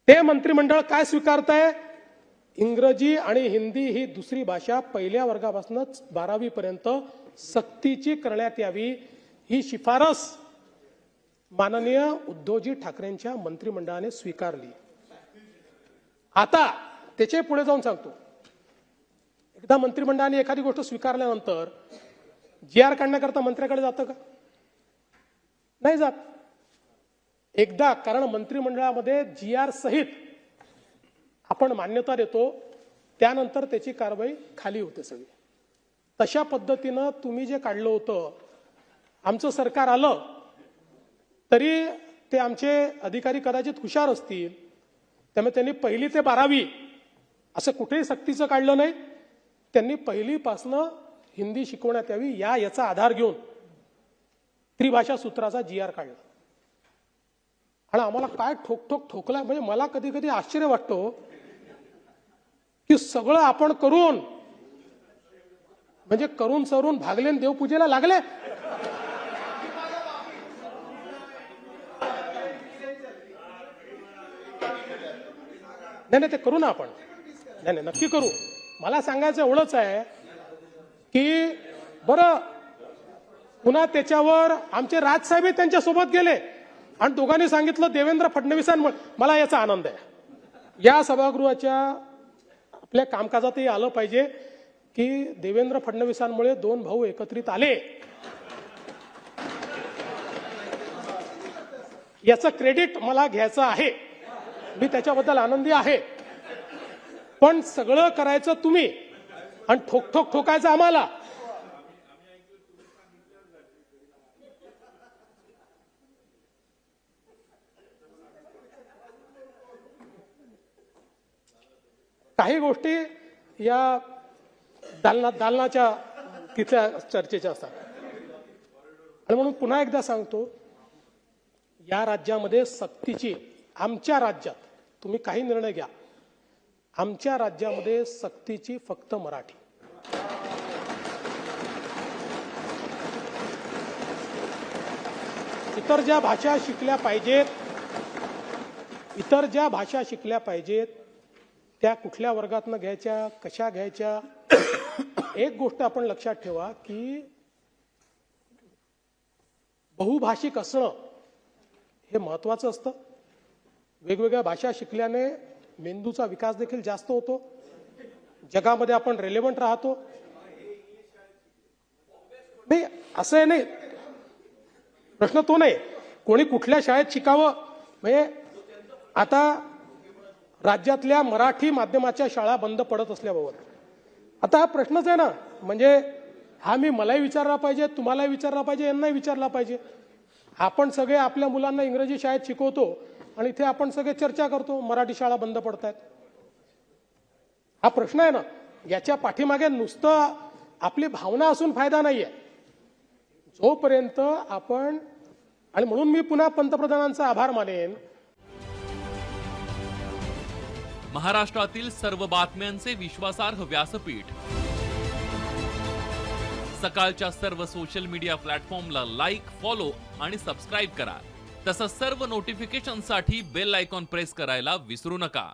ते मंत्रिमंडळ काय स्वीकारतंय? इंग्रजी आणि हिंदी ही दुसरी भाषा पहिल्या वर्गापासून 12वी पर्यंत सक्तीची करण्यात यावी ही शिफारस माननीय उद्धवजी ठाकरेंच्या मंत्रिमंडळाने स्वीकारली। आता त्याचे पुढे जाऊन सांगतो, एकदा मंत्रिमंडळाने एखादी गोष्ट स्वीकारल्यानंतर GR काढण्याकरता मंत्र्याकडे जातं का? नाही जात। एकदा कारण मंत्रिमंडळामध्ये GR सहित आपण मान्यता देतो, त्यानंतर त्याची कारवाई खाली होते सगळी। तशा पद्धतीनं तुम्ही जे काढलं होतं, आमचं सरकार आलं तरी ते आमचे अधिकारी कदाचित हुशार असतील, त्यामुळे त्यांनी 1ली ते 12वी असं कुठेही सक्तीचं काढलं नाही। त्यांनी 1ली पासनं हिंदी शिकवण्यात यावी याचा आधार घेऊन त्रिभाषा सूत्राचा GR काढला। आणि आम्हाला काय ठोकला, म्हणजे मला कधी कधी आश्चर्य वाटतो की सगळं आपण करून म्हणजे करून सरून भागले आणि देवपूजेला लागले। नाही ते करू ना आपण, नाही नक्की करू। मला सांगायचं एवढंच आहे की बरं पुन्हा त्याच्यावर आमचे राजसाहेब त्यांच्या सोबत गेले आणि दोघांनी सांगितलं देवेंद्र फडणवीसांमुळे। मला याचा आनंद आहे, या सभागृहाच्या आपल्या कामकाजातही आलं पाहिजे की देवेंद्र फडणवीसांमुळे 2 भाऊ एकत्रित आले, याचं क्रेडिट मला घ्यायचं आहे, मी त्याच्याबद्दल आनंदी आहे। पण सगळं करायचं तुम्ही आणि ठोकायचं आम्हाला। काही गोष्टी या दालनाच्या तिथल्या चर्चेच्या असतात आणि म्हणून पुन्हा एकदा सांगतो, या राज्यामध्ये सक्तीची, आमच्या राज्यात तुम्ही काही निर्णय घ्या, आमच्या राज्यामध्ये सक्तीची फक्त मराठी। इतर ज्या भाषा शिकल्या पाहिजेत, त्या कुठल्या वर्गातनं घ्यायच्या, कशा घ्यायच्या। एक गोष्ट आपण लक्षात ठेवा की बहुभाषिक असणं हे महत्वाचं असतं। वेगवेगळ्या भाषा शिकल्याने मेंदूचा विकास देखील जास्त होतो, जगामध्ये आपण रेलेव्हंट राहतो। नाही असं आहे, नाही प्रश्न तो नाही, कोणी कुठल्या शाळेत शिकावं, म्हणजे आता राज्यातल्या मराठी माध्यमाच्या शाळा बंद पडत असल्याबाबत आता हा प्रश्नच आहे ना, म्हणजे हा मी मलाही विचारला पाहिजे, तुम्हालाही विचारला पाहिजे, यांनाही विचारला पाहिजे। आपण सगळे आपल्या मुलांना इंग्रजी शाळेत शिकवतो आणि इथे आपण सगळे चर्चा करतो मराठी शाळा बंद पडतायत। हा प्रश्न आहे ना, याच्या पाठीमागे नुसतं आपली भावना असून फायदा नाहीये। जोपर्यंत आपण, आणि म्हणून मी पुन्हा पंतप्रधानांचा आभार मानेन। महाराष्ट्रातील सर्व बातम्यांचे विश्वासार्ह व्यासपीठ, सकाळच्या सर्व सोशल मीडिया प्लॅटफॉर्मला लाईक, फॉलो आणि सबस्क्राईब करा। तसंच सर्व नोटिफिकेशनसाठी बेल आयकॉन प्रेस करायला विसरू नका।